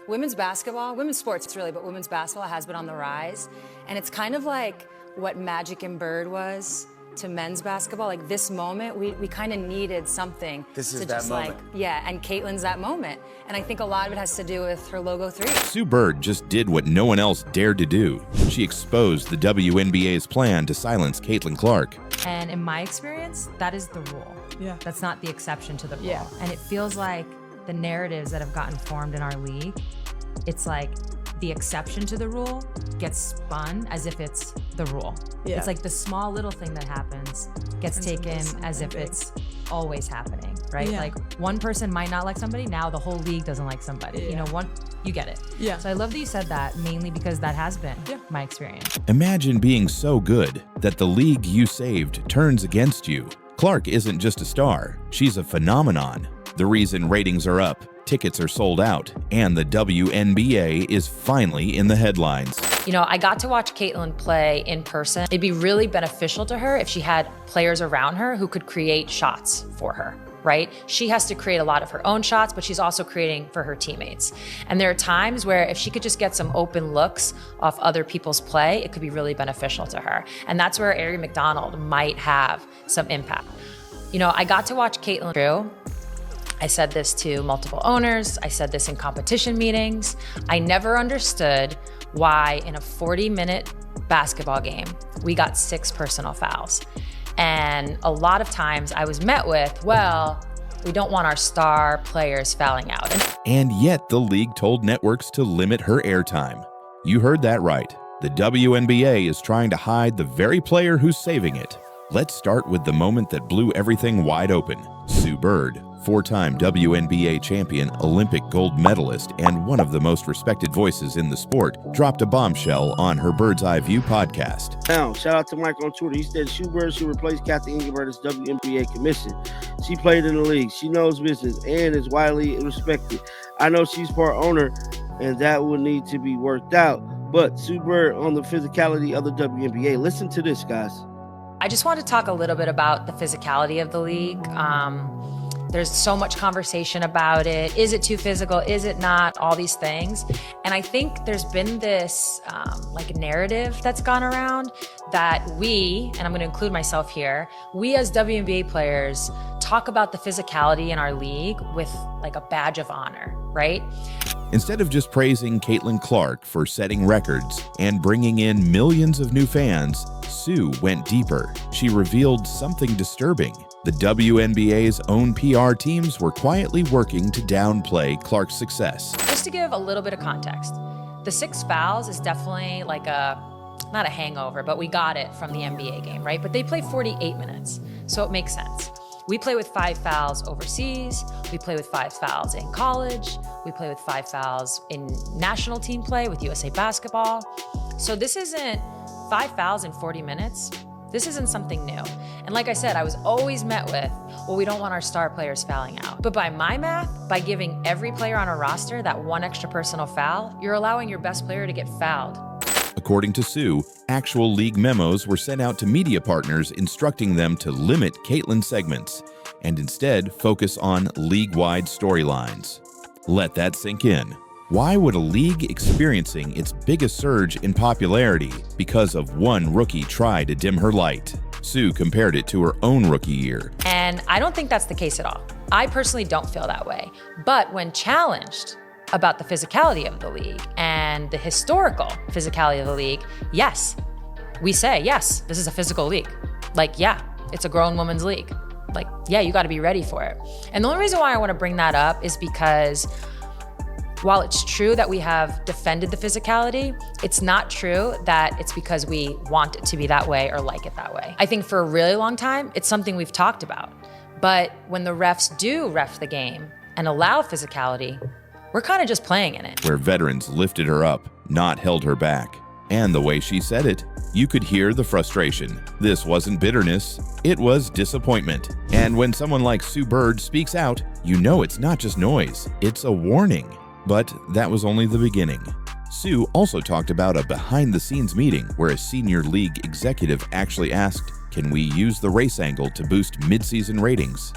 Women's sports really, but women's basketball has been on the rise. And it's kind of like what Magic and Bird was to men's basketball. Like this moment, we kind of needed something. This is to that just moment. And Caitlin's that moment. And I think a lot of it has to do with her logo 3. Sue Bird just did what no one else dared to do. She exposed the WNBA's plan to silence Caitlin Clark. And in my experience, that is the rule. Yeah. That's not the exception to the rule. Yeah. And it feels like the narratives that have gotten formed in our league, it's like the exception to the rule gets spun as if it's the rule. Yeah. It's like the small little thing that happens gets taken as if it's always happening, right? Yeah. Like one person might not like somebody, now the whole league doesn't like somebody. Yeah. You get it. Yeah. So I love that you said that, mainly because that has been my experience. Imagine being so good that the league you saved turns against you. Clark isn't just a star, she's a phenomenon. The reason ratings are up, tickets are sold out, and the WNBA is finally in the headlines. I got to watch Caitlin play in person. It'd be really beneficial to her if she had players around her who could create shots for her, right? She has to create a lot of her own shots, but she's also creating for her teammates. And there are times where if she could just get some open looks off other people's play, it could be really beneficial to her. And that's where Ari McDonald might have some impact. I got to watch Caitlin through. I said this to multiple owners. I said this in competition meetings. I never understood why in a 40-minute basketball game, we got 6 personal fouls. And a lot of times I was met with, well, we don't want our star players fouling out. And yet the league told networks to limit her airtime. You heard that right. The WNBA is trying to hide the very player who's saving it. Let's start with the moment that blew everything wide open. Sue Bird, 4-time WNBA champion, Olympic gold medalist, and one of the most respected voices in the sport, dropped a bombshell on her Bird's Eye View podcast. Now, shout out to Mike on Twitter. He said Sue Bird should replace Kathy Engelbert as WNBA commission. She played in the league. She knows business and is widely respected. I know she's part owner, and that will need to be worked out. But Sue Bird on the physicality of the WNBA. Listen to this, guys. I just want to talk a little bit about the physicality of the league. There's so much conversation about it. Is it too physical? Is it not? All these things. And I think there's been this narrative that's gone around that we, and I'm going to include myself here, we as WNBA players talk about the physicality in our league with like a badge of honor, right? Instead of just praising Caitlin Clark for setting records and bringing in millions of new fans, Sue went deeper. She revealed something disturbing. The WNBA's own PR teams were quietly working to downplay Clark's success. Just to give a little bit of context, the 6 fouls is definitely like not a hangover, but we got it from the NBA game, right? But they play 48 minutes, so it makes sense. We play with 5 fouls overseas. We play with 5 fouls in college. We play with 5 fouls in national team play with USA Basketball. So this isn't 5 fouls in 40 minutes. This isn't something new. And like I said, I was always met with, well, we don't want our star players fouling out. But by my math, by giving every player on a roster that 1 extra personal foul, you're allowing your best player to get fouled. According to Sue, actual league memos were sent out to media partners instructing them to limit Caitlin segments and instead focus on league-wide storylines. Let that sink in. Why would a league experiencing its biggest surge in popularity because of one rookie try to dim her light? Sue compared it to her own rookie year. And I don't think that's the case at all. I personally don't feel that way. But when challenged about the physicality of the league and the historical physicality of the league, yes, we say, yes, this is a physical league. Like, yeah, it's a grown woman's league. Like, yeah, you got to be ready for it. And the only reason why I want to bring that up is because while it's true that we have defended the physicality, it's not true that it's because we want it to be that way or like it that way. I think for a really long time, it's something we've talked about. But when the refs do ref the game and allow physicality, we're kind of just playing in it. Where veterans lifted her up, not held her back. And the way she said it, you could hear the frustration. This wasn't bitterness, it was disappointment. And when someone like Sue Bird speaks out, you know it's not just noise, it's a warning. But that was only the beginning. Sue also talked about a behind-the-scenes meeting where a senior league executive actually asked, "Can we use the race angle to boost mid-season ratings?"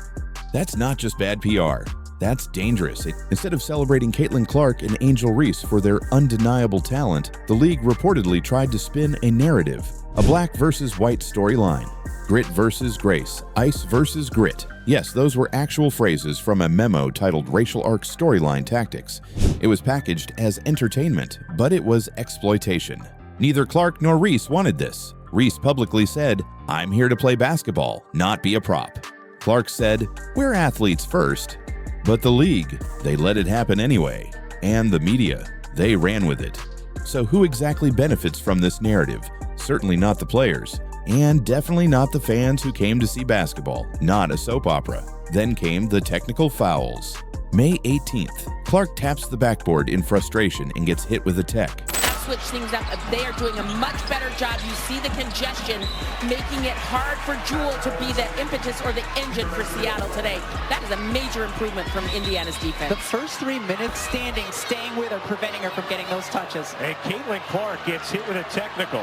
That's not just bad PR. That's dangerous. Instead of celebrating Caitlin Clark and Angel Reese for their undeniable talent, the league reportedly tried to spin a narrative, a black versus white storyline. Grit versus grace, ice versus grit. Yes, those were actual phrases from a memo titled Racial Arc Storyline Tactics. It was packaged as entertainment, but it was exploitation. Neither Clark nor Reese wanted this. Reese publicly said, "I'm here to play basketball, not be a prop." Clark said, "We're athletes first." But the league, they let it happen anyway. And the media, they ran with it. So who exactly benefits from this narrative? Certainly not the players. And definitely not the fans who came to see basketball, not a soap opera. Then came the technical fouls. May 18th, Clark taps the backboard in frustration and gets hit with a tech. Switch things up. They are doing a much better job. You see the congestion, making it hard for Jewel to be the impetus or the engine for Seattle today. That is a major improvement from Indiana's defense. The first 3 minutes standing, staying with her, preventing her from getting those touches. And Caitlin Clark gets hit with a technical.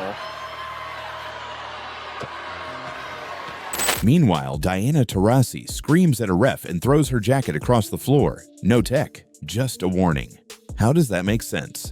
Meanwhile, Diana Taurasi screams at a ref and throws her jacket across the floor. No tech, just a warning. How does that make sense?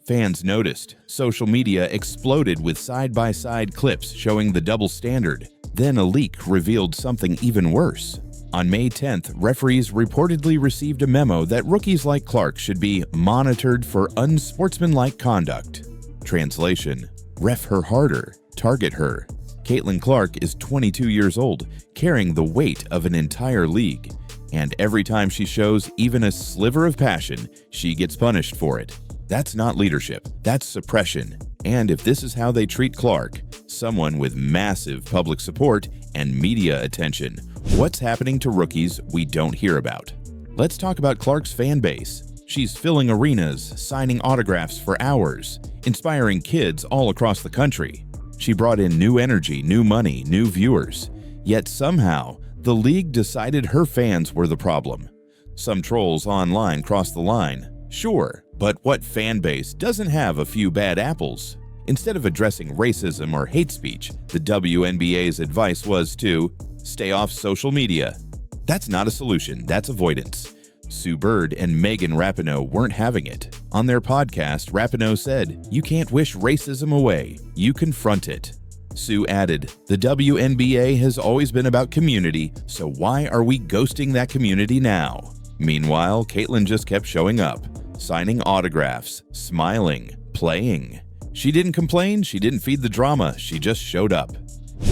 Fans noticed. Social media exploded with side-by-side clips showing the double standard. Then a leak revealed something even worse. On May 10th, referees reportedly received a memo that rookies like Clark should be monitored for unsportsmanlike conduct. Translation: ref her harder, target her. Caitlin Clark is 22 years old, carrying the weight of an entire league. And every time she shows even a sliver of passion, she gets punished for it. That's not leadership, that's suppression. And if this is how they treat Clark, someone with massive public support and media attention, what's happening to rookies we don't hear about? Let's talk about Clark's fan base. She's filling arenas, signing autographs for hours, inspiring kids all across the country. She brought in new energy, new money, new viewers. Yet somehow, the league decided her fans were the problem. Some trolls online crossed the line, sure, but what fan base doesn't have a few bad apples? Instead of addressing racism or hate speech, the WNBA's advice was to stay off social media. That's not a solution, that's avoidance. Sue Bird and Megan Rapinoe weren't having it. On their podcast, Rapinoe said, "You can't wish racism away, you confront it." Sue added, "The WNBA has always been about community, so why are we ghosting that community now?" Meanwhile, Caitlin just kept showing up, signing autographs, smiling, playing. She didn't complain, she didn't feed the drama, she just showed up.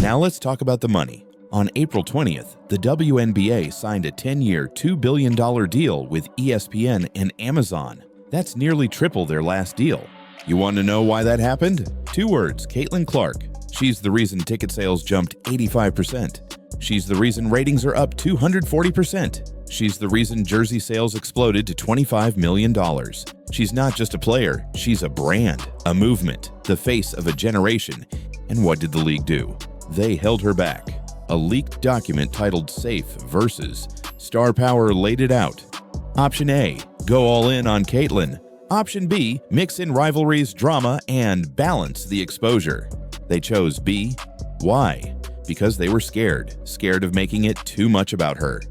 Now let's talk about the money. On April 20th, the WNBA signed a 10-year, $2 billion deal with ESPN and Amazon. That's nearly triple their last deal. You want to know why that happened? 2 words, Caitlin Clark. She's the reason ticket sales jumped 85%. She's the reason ratings are up 240%. She's the reason jersey sales exploded to $25 million. She's not just a player, she's a brand, a movement, the face of a generation. And what did the league do? They held her back. A leaked document titled Safe versus Star Power laid it out. Option A, go all in on Caitlin. Option B, mix in rivalries, drama, and balance the exposure. They chose B. Why? Because they were scared of making it too much about her.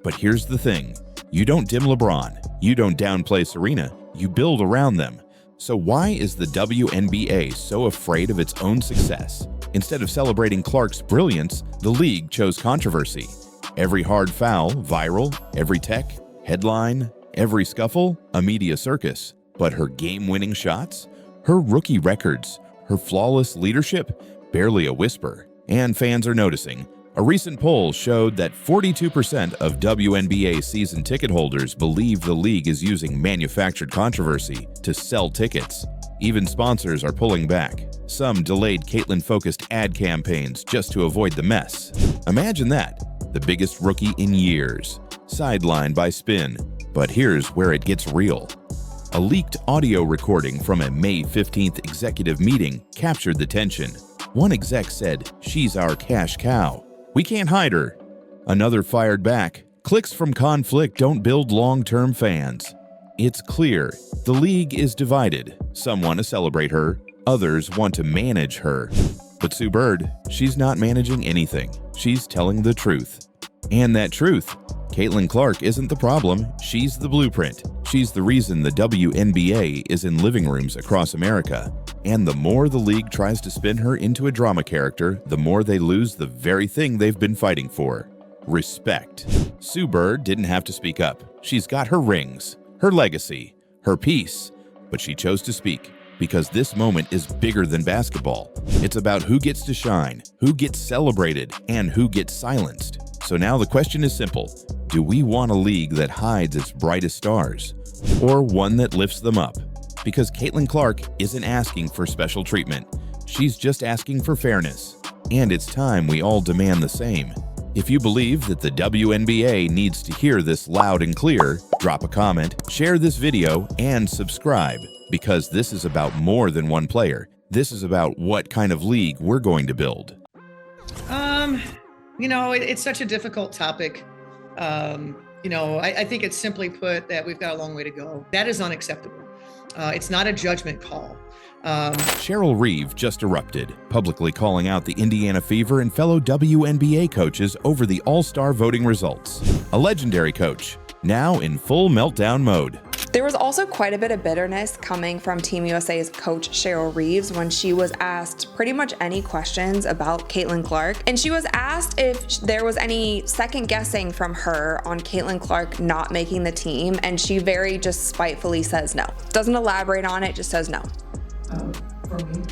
But here's the thing, you don't dim LeBron, you don't downplay Serena, you build around them. So why is the WNBA so afraid of its own success? Instead of celebrating Clark's brilliance, the league chose controversy. Every hard foul, viral, every tech, headline, every scuffle, a media circus. But her game-winning shots, her rookie records, her flawless leadership, barely a whisper. And fans are noticing. A recent poll showed that 42% of WNBA season ticket holders believe the league is using manufactured controversy to sell tickets. Even sponsors are pulling back. Some delayed Caitlin-focused ad campaigns just to avoid the mess. Imagine that, the biggest rookie in years, sidelined by spin. But here's where it gets real. A leaked audio recording from a May 15th executive meeting captured the tension. One exec said, "She's our cash cow. We can't hide her." Another fired back, "Clicks from conflict don't build long-term fans." It's clear, the league is divided. Some want to celebrate her, others want to manage her. But Sue Bird, she's not managing anything. She's telling the truth. And that truth, Caitlin Clark isn't the problem, she's the blueprint. She's the reason the WNBA is in living rooms across America. And the more the league tries to spin her into a drama character, the more they lose the very thing they've been fighting for: respect. Sue Bird didn't have to speak up. She's got her rings, her legacy, her peace, but she chose to speak because this moment is bigger than basketball. It's about who gets to shine, who gets celebrated, and who gets silenced. So now the question is simple: do we want a league that hides its brightest stars, or one that lifts them up? Because Caitlin Clark isn't asking for special treatment. She's just asking for fairness. And it's time we all demand the same. If you believe that the WNBA needs to hear this loud and clear, drop a comment, share this video, and subscribe. Because this is about more than one player. This is about what kind of league we're going to build. It's such a difficult topic. I think it's simply put that we've got a long way to go. That is unacceptable. It's not a judgment call. Cheryl Reeve just erupted, publicly calling out the Indiana Fever and fellow WNBA coaches over the All-Star voting results. A legendary coach, now in full meltdown mode. There was also quite a bit of bitterness coming from Team USA's coach Cheryl Reeves when she was asked pretty much any questions about Caitlin Clark. And she was asked if there was any second guessing from her on Caitlin Clark not making the team, and she very just spitefully says no. Doesn't elaborate on it, just says no. For me,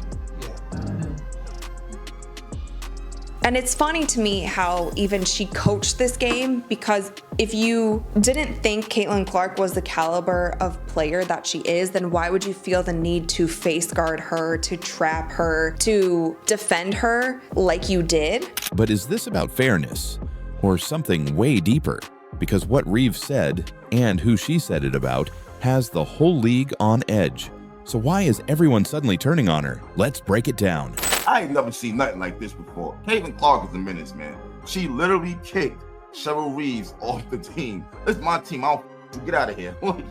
And it's funny to me how even she coached this game, because if you didn't think Caitlin Clark was the caliber of player that she is, then why would you feel the need to face guard her, to trap her, to defend her like you did? But is this about fairness or something way deeper? Because what Reeves said and who she said it about has the whole league on edge. So why is everyone suddenly turning on her? Let's break it down. I ain't never seen nothing like this before. Caitlin Clark is a menace, man. She literally kicked Cheryl Reeves off the team. This is my team. I don't get out of here. Cheryl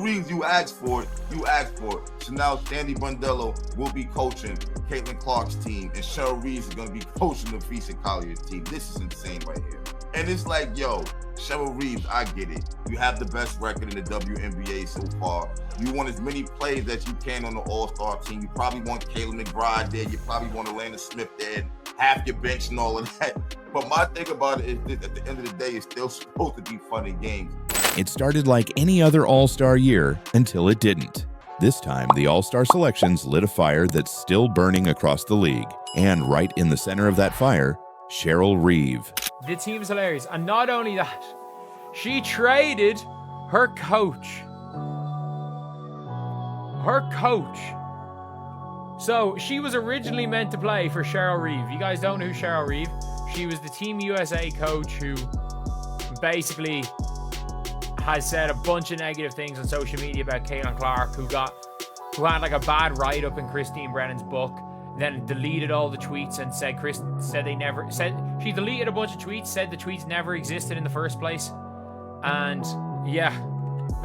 Reeves, you asked for it. You asked for it. So now Sandy Brondello will be coaching Caitlin Clark's team, and Cheryl Reeves is going to be coaching the Feast Collier's team. This is insane right here. And it's like, yo, Cheryl Reeves, I get it. You have the best record in the WNBA so far. You want as many plays as you can on the All-Star team. You probably want Kayla McBride there. You probably want Alana Smith there, and half your bench and all of that. But my thing about it is that at the end of the day, it's still supposed to be fun and games. It started like any other All-Star year until it didn't. This time, the All-Star selections lit a fire that's still burning across the league. And right in the center of that fire, Cheryl Reeve. The team's hilarious. And not only that, she traded her coach. Her coach. So she was originally meant to play for Cheryl Reeve. You guys don't know who Cheryl Reeve? She was the Team USA coach who basically has said a bunch of negative things on social media about Caitlin Clark, who had like a bad write-up in Christine Brennan's book, then deleted all the tweets and she deleted a bunch of tweets, said the tweets never existed in the first place, and yeah,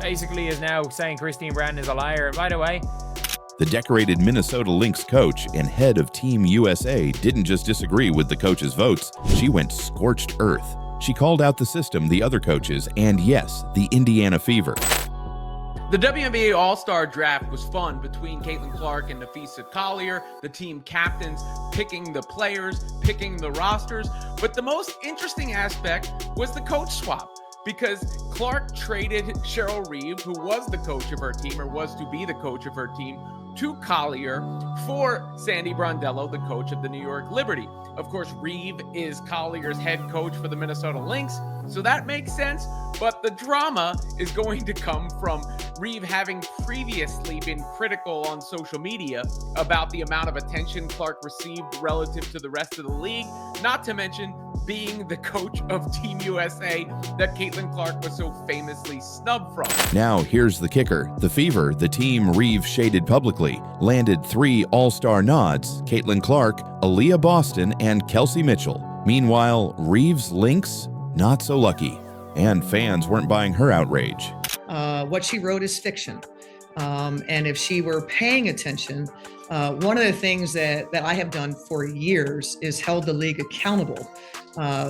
basically is now saying Christine Brennan is a liar. And by the way, the decorated Minnesota Lynx coach and head of Team USA didn't just disagree with the coach's votes, she went scorched earth. She called out the system, the other coaches, and yes, the Indiana Fever. The WNBA All-Star Draft was fun between Caitlin Clark and Nafisa Collier, the team captains, picking the players, picking the rosters. But the most interesting aspect was the coach swap, because Clark traded Cheryl Reeve, who was the coach of her team, or was to be the coach of her team, to Collier for Sandy Brondello, the coach of the New York Liberty. Of course, Reeve is Collier's head coach for the Minnesota Lynx, so that makes sense. But the drama is going to come from Reeve having previously been critical on social media about the amount of attention Clark received relative to the rest of the league, not to mention being the coach of Team USA that Caitlin Clark was so famously snubbed from. Now here's the kicker. The Fever, the team Reeve shaded publicly, landed 3 All-Star nods: Caitlin Clark, Aaliyah Boston, and Kelsey Mitchell. Meanwhile, Reeve's Lynx, not so lucky. And fans weren't buying her outrage. What she wrote is fiction. And if she were paying attention, one of the things that I have done for years is held the league accountable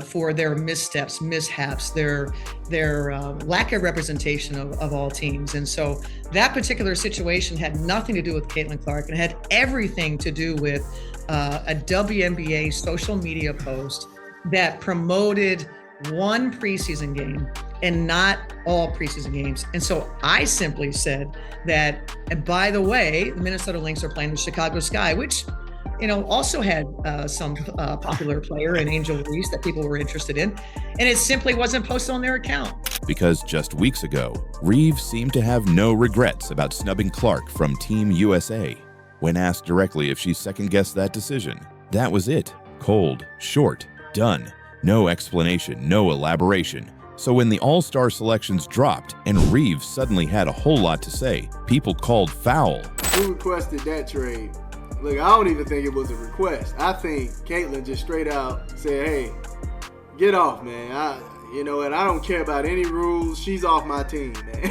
for their missteps, mishaps, their lack of representation of all teams. And so that particular situation had nothing to do with Caitlin Clark, and had everything to do with a WNBA social media post that promoted one preseason game and not all preseason games. And so I simply said that, and by the way, the Minnesota Lynx are playing the Chicago Sky, which, you know, also had some popular player in Angel Reese that people were interested in. And it simply wasn't posted on their account. Because just weeks ago, Reeves seemed to have no regrets about snubbing Clark from Team USA. When asked directly if she second-guessed that decision, that was it. Cold, short, done. No explanation, no elaboration. So when the All-Star selections dropped and Reeves suddenly had a whole lot to say, people called foul. Who requested that trade? Look, I don't even think it was a request. I think Caitlin just straight out said, hey, get off, man. You know what? I don't care about any rules. She's off my team, man.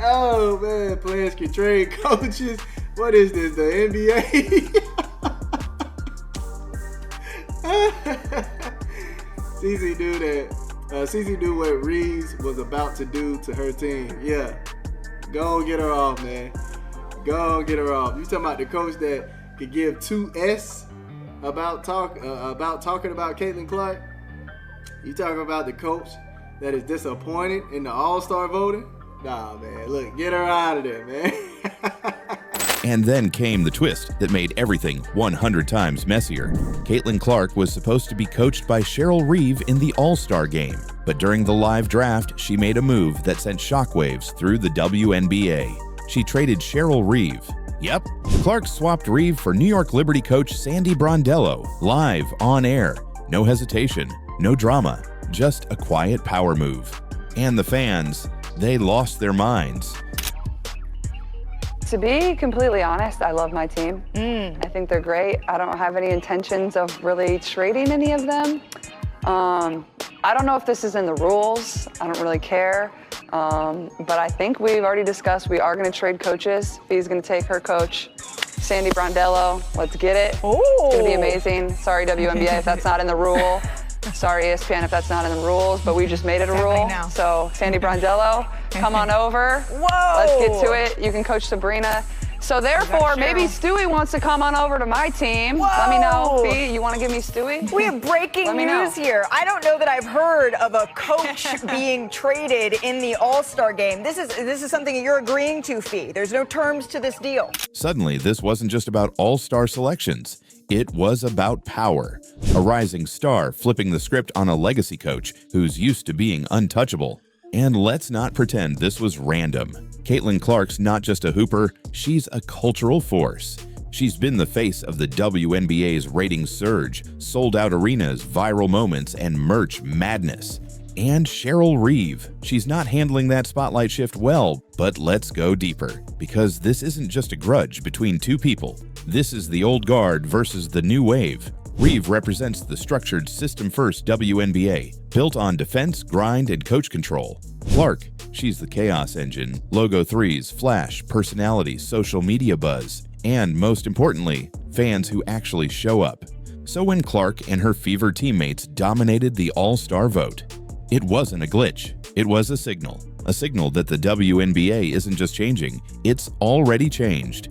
Oh, man. Players can trade coaches. What is this, the NBA? Cece knew that. Cece knew what Reeves was about to do to her team. Yeah. Go and get her off, man. Go and get her off. You talking about the coach that could give 2 S about talking about Caitlin Clark? You talking about the coach that is disappointed in the All-Star voting? Nah, man. Look, get her out of there, man. And then came the twist that made everything 100 times messier. Caitlin Clark was supposed to be coached by Cheryl Reeve in the All-Star game, but during the live draft, she made a move that sent shockwaves through the WNBA. She traded Cheryl Reeve. Yep, Clark swapped Reeve for New York Liberty coach Sandy Brondello, live on air. No hesitation, no drama, just a quiet power move. And the fans, they lost their minds. To be completely honest, I love my team. I think they're great. I don't have any intentions of really trading any of them. I don't know if this is in the rules. I don't really care. But I think we've already discussed we are going to trade coaches. Fee's going to take her coach, Sandy Brondello. Let's get it. Ooh. It's going to be amazing. Sorry, WNBA, if that's not in the rule. Sorry, ESPN, if that's not in the rules, but we just made it a rule. So, Sandy Brondello, come on over. Whoa! Let's get to it. You can coach Sabrina. So therefore, maybe Stewie wants to come on over to my team. Whoa. Let me know. Fee, you want to give me Stewie? We have breaking news here. I don't know that I've heard of a coach being traded in the All-Star game. This is something you're agreeing to, Fee. There's no terms to this deal. Suddenly, this wasn't just about All-Star selections. It was about power. A rising star flipping the script on a legacy coach who's used to being untouchable. And let's not pretend this was random. Caitlin Clark's not just a hooper, she's a cultural force. She's been the face of the WNBA's ratings surge, sold-out arenas, viral moments, and merch madness. And Cheryl Reeve. She's not handling that spotlight shift well, but let's go deeper. Because this isn't just a grudge between two people. This is the old guard versus the new wave. Reeve represents the structured system-first WNBA, built on defense, grind, and coach control. Clark, she's the chaos engine, logo threes, flash, personality, social media buzz, and most importantly, fans who actually show up. So when Clark and her Fever teammates dominated the All-Star vote, it wasn't a glitch, it was a signal that the WNBA isn't just changing, it's already changed.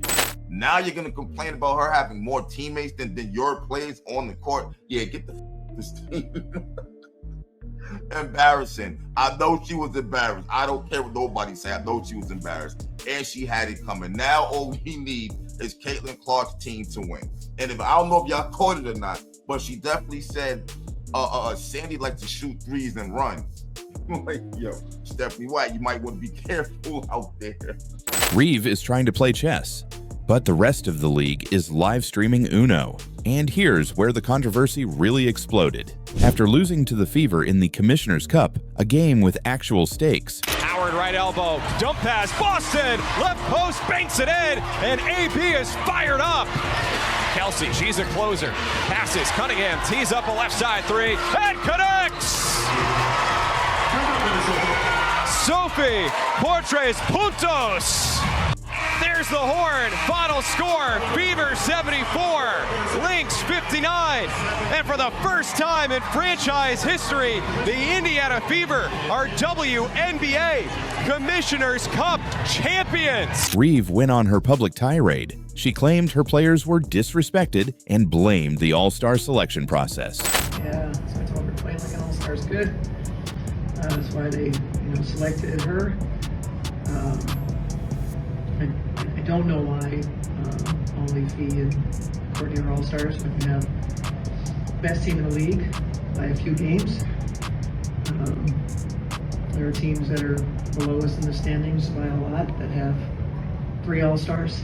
Now you're going to complain about her having more teammates than your players on the court. Yeah, get this team. Embarrassing. I know she was embarrassed. I don't care what nobody say. I know she was embarrassed. And she had it coming. Now all we need is Caitlin Clark's team to win. And if I don't know if y'all caught it or not, but she definitely said Sandy likes to shoot threes and run. Like, yo, Stephanie White, you might want to be careful out there. Reeve is trying to play chess. But the rest of the league is live streaming Uno. And here's where the controversy really exploded. After losing to the Fever in the Commissioner's Cup, a game with actual stakes. Howard right elbow, dump pass, Boston, left post, banks it in, and AB is fired up. Kelsey, she's a closer, passes, Cunningham tees up a left side three, and connects! Sophie Portres Puntos. There's the horn. Final score, Fever 74, Lynx 59. And for the first time in franchise history, the Indiana Fever are WNBA Commissioner's Cup champions. Reeve went on her public tirade. She claimed her players were disrespected and blamed the All-Star selection process. Yeah, so I told her playing like an All-Star is good. That's why they, selected her. I don't know why only Fee and Courtney are All-Stars when we have best team in the league by a few games. There are teams that are below us in the standings by a lot that have 3 All-Stars.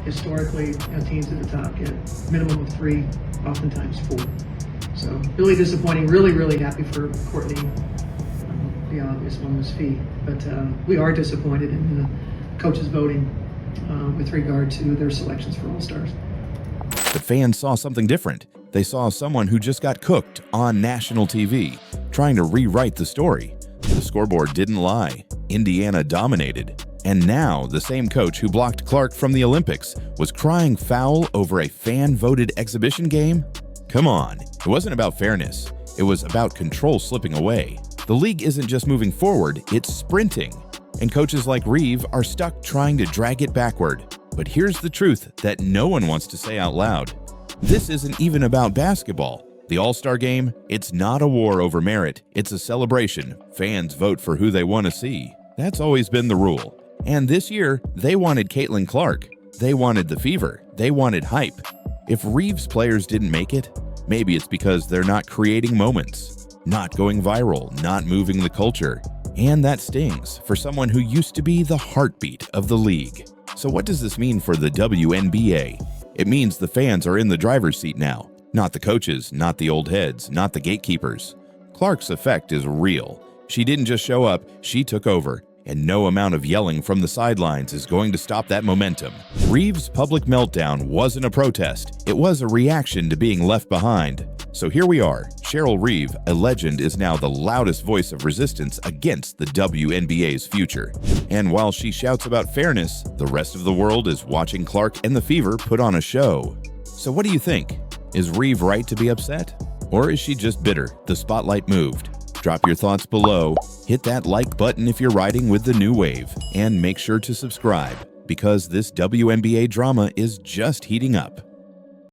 Historically, teams at the top get minimum of 3, oftentimes 4. So really disappointing. Really, really happy for Courtney. The obvious one was Fee, but we are disappointed in the coaches voting with regard to their selections for All-Stars. The fans saw something different. They saw someone who just got cooked on national TV, trying to rewrite the story. The scoreboard didn't lie. Indiana dominated. And now, the same coach who blocked Clark from the Olympics was crying foul over a fan-voted exhibition game? Come on, it wasn't about fairness. It was about control slipping away. The league isn't just moving forward, it's sprinting. And coaches like Reeve are stuck trying to drag it backward. But here's the truth that no one wants to say out loud. This isn't even about basketball. The All-Star Game, it's not a war over merit, it's a celebration. Fans vote for who they want to see. That's always been the rule. And this year, they wanted Caitlin Clark. They wanted the Fever. They wanted hype. If Reeve's players didn't make it, maybe it's because they're not creating moments, not going viral, not moving the culture. And that stings for someone who used to be the heartbeat of the league. So what does this mean for the WNBA? It means the fans are in the driver's seat now. Not the coaches, not the old heads, not the gatekeepers. Clark's effect is real. She didn't just show up, she took over. And no amount of yelling from the sidelines is going to stop that momentum. Reeve's public meltdown wasn't a protest. It was a reaction to being left behind. So here we are. Cheryl Reeve, a legend, is now the loudest voice of resistance against the WNBA's future. And while she shouts about fairness, the rest of the world is watching Clark and the Fever put on a show. So what do you think? Is Reeve right to be upset? Or is she just bitter the spotlight moved? Drop your thoughts below, hit that like button if you're riding with the new wave, and make sure to subscribe, because this WNBA drama is just heating up.